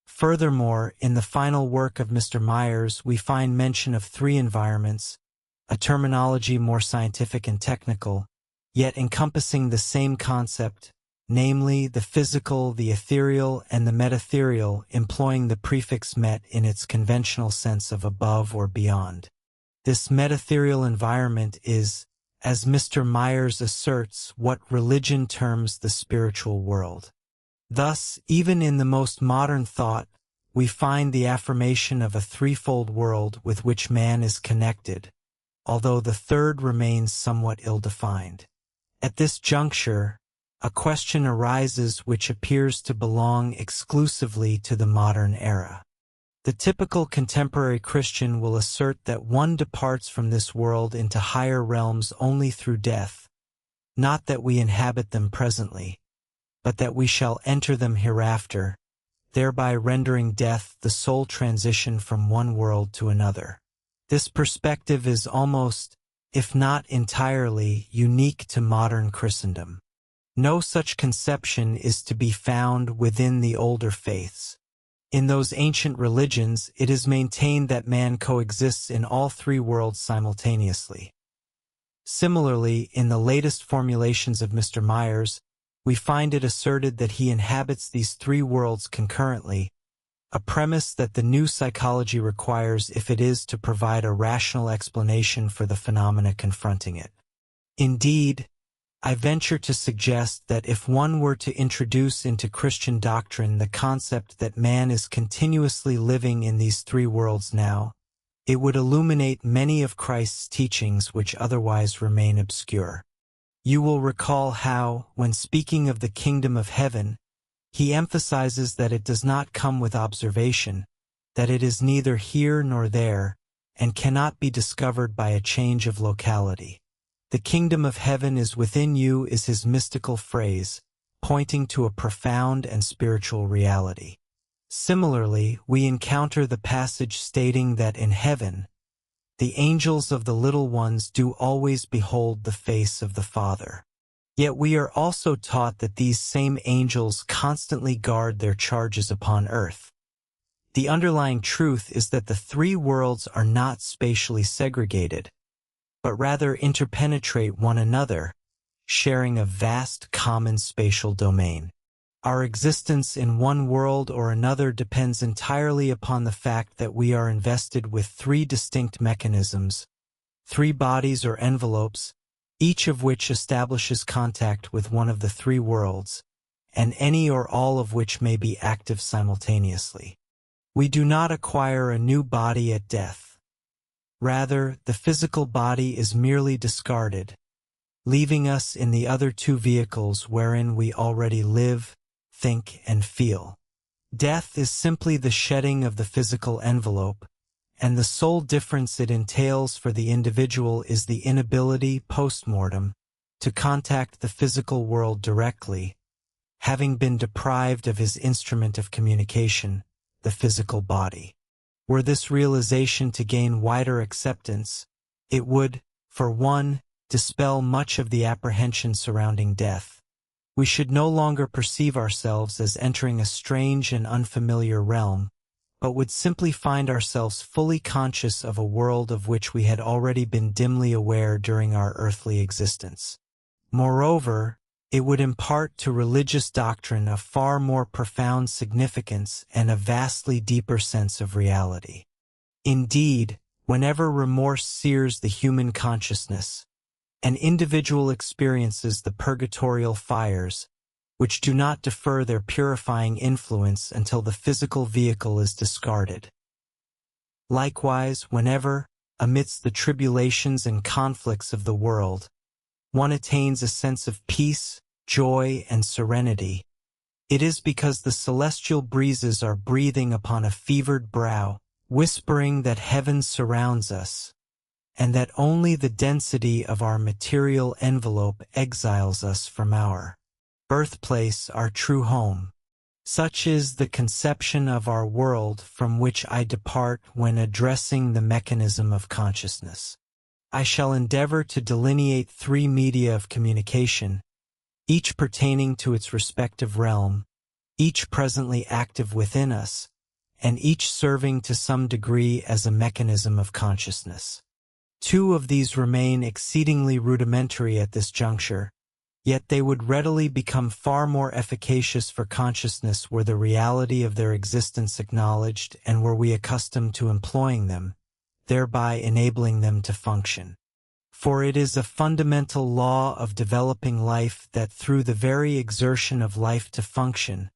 Furthermore, in the final work of Mr. Myers, we find mention of three environments, a terminology more scientific and technical, yet encompassing the same concept, namely the physical, the ethereal, and the metaethereal, employing the prefix met in its conventional sense of above or beyond. This metaethereal environment is, as Mr. Myers asserts, what religion terms the spiritual world. Thus, even in the most modern thought, we find the affirmation of a threefold world with which man is connected, although the third remains somewhat ill-defined. At this juncture, a question arises which appears to belong exclusively to the modern era. The typical contemporary Christian will assert that one departs from this world into higher realms only through death, not that we inhabit them presently, but that we shall enter them hereafter, thereby rendering death the sole transition from one world to another. This perspective is almost, if not entirely, unique to modern Christendom. No such conception is to be found within the older faiths. In those ancient religions, it is maintained that man coexists in all three worlds simultaneously. Similarly, in the latest formulations of Mr. Myers, we find it asserted that he inhabits these three worlds concurrently, a premise that the new psychology requires if it is to provide a rational explanation for the phenomena confronting it. Indeed, I venture to suggest that if one were to introduce into Christian doctrine the concept that man is continuously living in these three worlds now, it would illuminate many of Christ's teachings which otherwise remain obscure. You will recall how, when speaking of the kingdom of heaven, he emphasizes that it does not come with observation, that it is neither here nor there, and cannot be discovered by a change of locality. The kingdom of heaven is within you is his mystical phrase, pointing to a profound and spiritual reality. Similarly, we encounter the passage stating that in heaven, the angels of the little ones do always behold the face of the Father. Yet we are also taught that these same angels constantly guard their charges upon earth. The underlying truth is that the three worlds are not spatially segregated, but rather interpenetrate one another, sharing a vast common spatial domain. Our existence in one world or another depends entirely upon the fact that we are invested with three distinct mechanisms, three bodies or envelopes, each of which establishes contact with one of the three worlds, and any or all of which may be active simultaneously. We do not acquire a new body at death. Rather, the physical body is merely discarded, leaving us in the other two vehicles wherein we already live, think, and feel. Death is simply the shedding of the physical envelope, and the sole difference it entails for the individual is the inability, post-mortem, to contact the physical world directly, having been deprived of his instrument of communication, the physical body. Were this realization to gain wider acceptance, it would, for one, dispel much of the apprehension surrounding death. We should no longer perceive ourselves as entering a strange and unfamiliar realm, but would simply find ourselves fully conscious of a world of which we had already been dimly aware during our earthly existence. Moreover, it would impart to religious doctrine a far more profound significance and a vastly deeper sense of reality. Indeed, whenever remorse sears the human consciousness, an individual experiences the purgatorial fires, which do not defer their purifying influence until the physical vehicle is discarded. Likewise, whenever, amidst the tribulations and conflicts of the world, one attains a sense of peace, joy, and serenity, it is because the celestial breezes are breathing upon a fevered brow, whispering that heaven surrounds us, and that only the density of our material envelope exiles us from our birthplace, our true home. Such is the conception of our world from which I depart when addressing the mechanism of consciousness. I shall endeavor to delineate three media of communication, each pertaining to its respective realm, each presently active within us, and each serving to some degree as a mechanism of consciousness. Two of these remain exceedingly rudimentary at this juncture, yet they would readily become far more efficacious for consciousness were the reality of their existence acknowledged and were we accustomed to employing them, thereby enabling them to function. For it is a fundamental law of developing life that through the very exertion of life to function,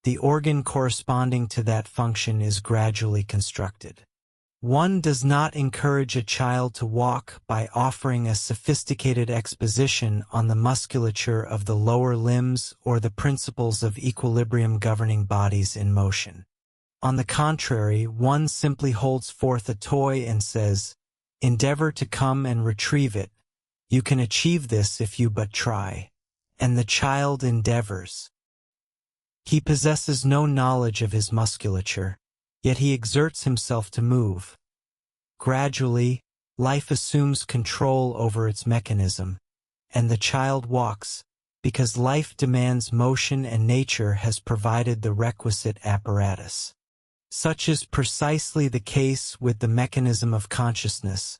the organ corresponding to that function is gradually constructed. One does not encourage a child to walk by offering a sophisticated exposition on the musculature of the lower limbs or the principles of equilibrium governing bodies in motion. On the contrary, one simply holds forth a toy and says, "Endeavor to come and retrieve it. You can achieve this if you but try." And the child endeavors. He possesses no knowledge of his musculature, yet he exerts himself to move. Gradually, life assumes control over its mechanism, and the child walks, because life demands motion and nature has provided the requisite apparatus. Such is precisely the case with the mechanism of consciousness,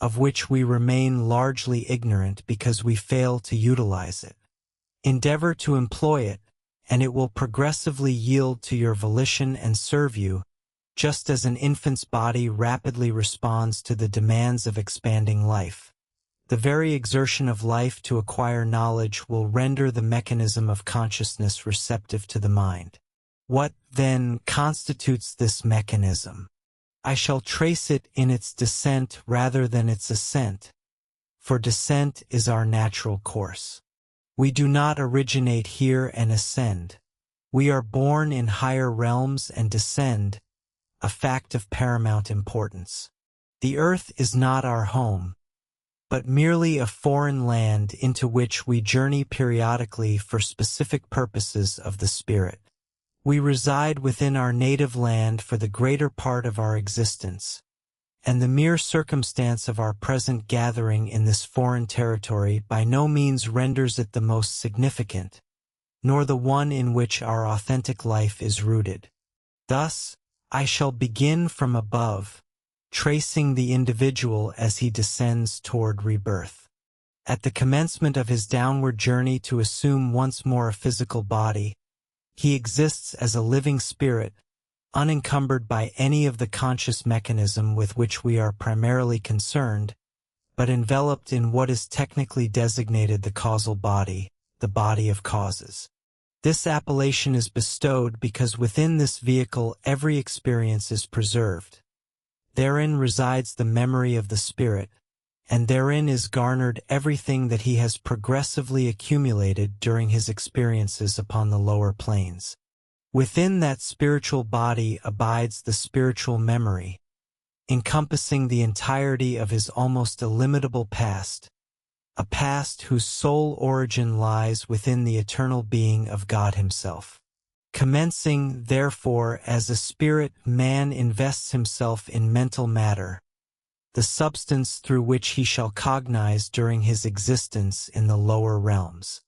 of which we remain largely ignorant because we fail to utilize it. Endeavor to employ it, and it will progressively yield to your volition and serve you, just as an infant's body rapidly responds to the demands of expanding life. The very exertion of life to acquire knowledge will render the mechanism of consciousness receptive to the mind. What, then, constitutes this mechanism? I shall trace it in its descent rather than its ascent, for descent is our natural course. We do not originate here and ascend. We are born in higher realms and descend, a fact of paramount importance. The earth is not our home, but merely a foreign land into which we journey periodically for specific purposes of the spirit. We reside within our native land for the greater part of our existence, and the mere circumstance of our present gathering in this foreign territory by no means renders it the most significant, nor the one in which our authentic life is rooted. Thus, I shall begin from above, tracing the individual as he descends toward rebirth. At the commencement of his downward journey to assume once more a physical body, he exists as a living spirit, unencumbered by any of the conscious mechanism with which we are primarily concerned, but enveloped in what is technically designated the causal body, the body of causes. This appellation is bestowed because within this vehicle every experience is preserved. Therein resides the memory of the spirit, and therein is garnered everything that he has progressively accumulated during his experiences upon the lower planes. Within that spiritual body abides the spiritual memory, encompassing the entirety of his almost illimitable past, a past whose sole origin lies within the eternal being of God himself. Commencing, therefore, as a spirit, man invests himself in mental matter, the substance through which he shall cognize during his existence in the lower realms.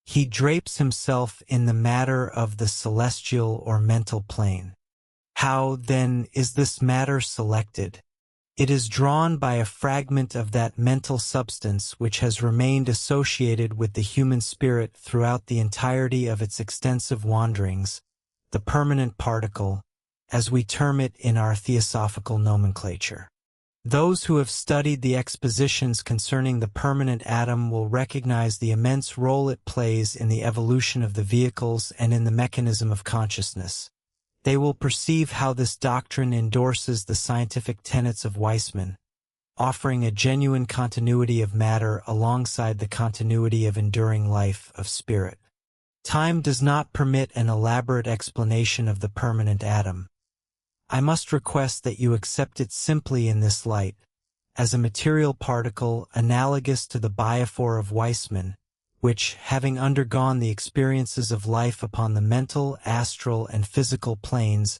He drapes himself in the matter of the celestial or mental plane. How, then, is this matter selected? It is drawn by a fragment of that mental substance which has remained associated with the human spirit throughout the entirety of its extensive wanderings, the permanent particle, as we term it in our theosophical nomenclature. Those who have studied the expositions concerning the permanent atom will recognize the immense role it plays in the evolution of the vehicles and in the mechanism of consciousness. They will perceive how this doctrine endorses the scientific tenets of Weissman, offering a genuine continuity of matter alongside the continuity of enduring life of spirit. Time does not permit an elaborate explanation of the permanent atom. I must request that you accept it simply in this light, as a material particle analogous to the biophore of Weissman, which, having undergone the experiences of life upon the mental, astral, and physical planes,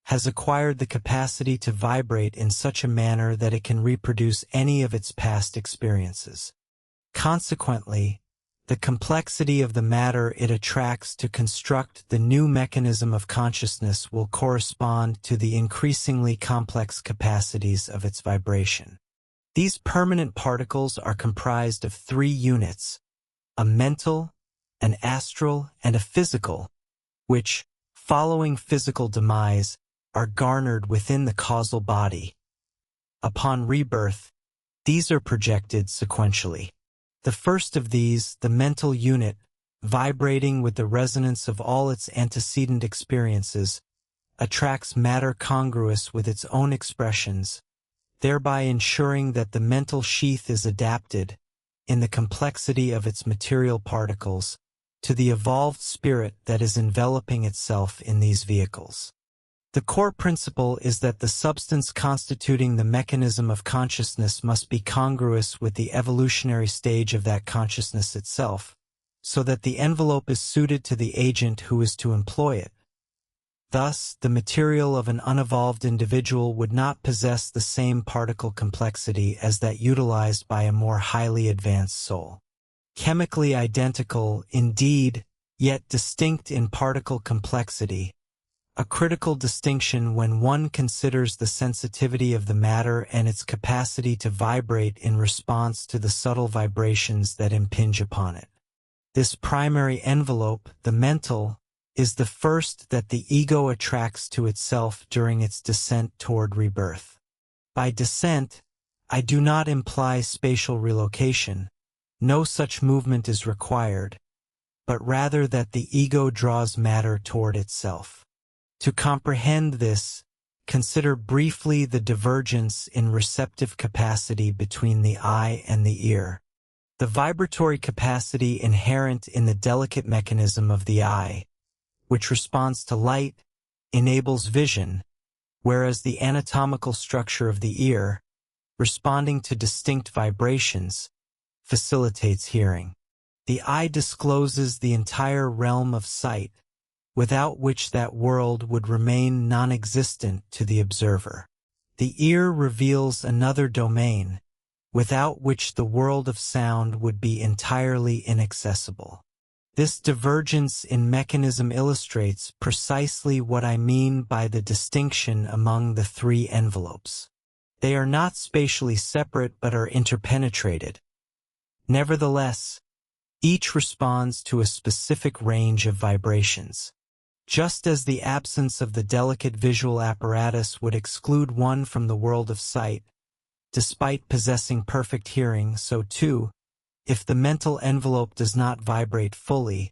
has acquired the capacity to vibrate in such a manner that it can reproduce any of its past experiences. Consequently, the complexity of the matter it attracts to construct the new mechanism of consciousness will correspond to the increasingly complex capacities of its vibration. These permanent particles are comprised of three units: a mental, an astral, and a physical, which, following physical demise, are garnered within the causal body. Upon rebirth, these are projected sequentially. The first of these, the mental unit, vibrating with the resonance of all its antecedent experiences, attracts matter congruous with its own expressions, thereby ensuring that the mental sheath is adapted, in the complexity of its material particles, to the evolved spirit that is enveloping itself in these vehicles. The core principle is that the substance constituting the mechanism of consciousness must be congruous with the evolutionary stage of that consciousness itself, so that the envelope is suited to the agent who is to employ it. Thus, the material of an unevolved individual would not possess the same particle complexity as that utilized by a more highly advanced soul. Chemically identical, indeed, yet distinct in particle complexity, a critical distinction when one considers the sensitivity of the matter and its capacity to vibrate in response to the subtle vibrations that impinge upon it. This primary envelope, the mental, is the first that the ego attracts to itself during its descent toward rebirth. By descent, I do not imply spatial relocation. No such movement is required, but rather that the ego draws matter toward itself. To comprehend this, consider briefly the divergence in receptive capacity between the eye and the ear. The vibratory capacity inherent in the delicate mechanism of the eye, which responds to light, enables vision, whereas the anatomical structure of the ear, responding to distinct vibrations, facilitates hearing. The eye discloses the entire realm of sight, without which that world would remain non-existent to the observer. The ear reveals another domain, without which the world of sound would be entirely inaccessible. This divergence in mechanism illustrates precisely what I mean by the distinction among the three envelopes. They are not spatially separate but are interpenetrated. Nevertheless, each responds to a specific range of vibrations. Just as the absence of the delicate visual apparatus would exclude one from the world of sight, despite possessing perfect hearing, so too, if the mental envelope does not vibrate fully,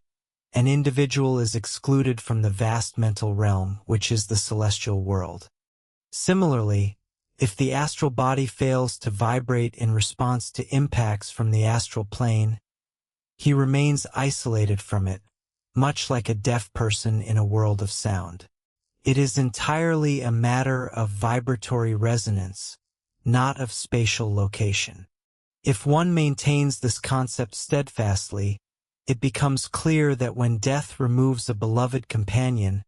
an individual is excluded from the vast mental realm, which is the celestial world. Similarly, if the astral body fails to vibrate in response to impacts from the astral plane, he remains isolated from it, much like a deaf person in a world of sound. It is entirely a matter of vibratory resonance, not of spatial location. If one maintains this concept steadfastly, it becomes clear that when death removes a beloved companion,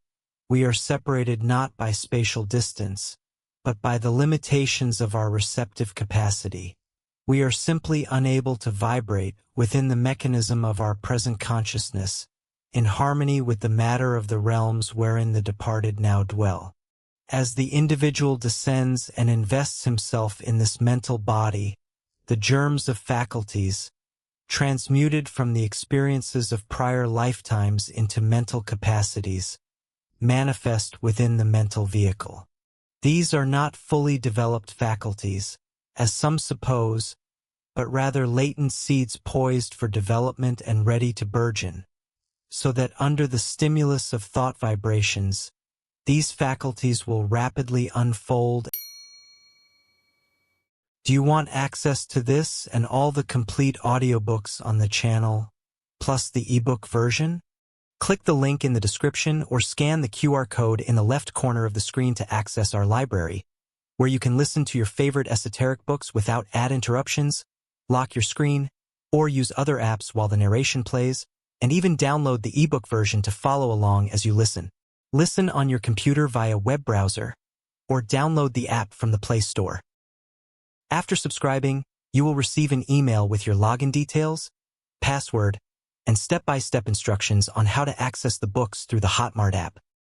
we are separated not by spatial distance, but by the limitations of our receptive capacity. We are simply unable to vibrate within the mechanism of our present consciousness, in harmony with the matter of the realms wherein the departed now dwell. As the individual descends and invests himself in this mental body, the germs of faculties, transmuted from the experiences of prior lifetimes into mental capacities, manifest within the mental vehicle. These are not fully developed faculties, as some suppose, but rather latent seeds poised for development and ready to burgeon, so that under the stimulus of thought vibrations, these faculties will rapidly unfold. Do you want access to this and all the complete audiobooks on the channel, plus the ebook version? Click the link in the description or scan the QR code in the left corner of the screen to access our library, where you can listen to your favorite esoteric books without ad interruptions, lock your screen, or use other apps while the narration plays, and even download the ebook version to follow along as you listen. Listen on your computer via web browser, or download the app from the Play Store. After subscribing, you will receive an email with your login details, password, and step-by-step instructions on how to access the books through the Hotmart app.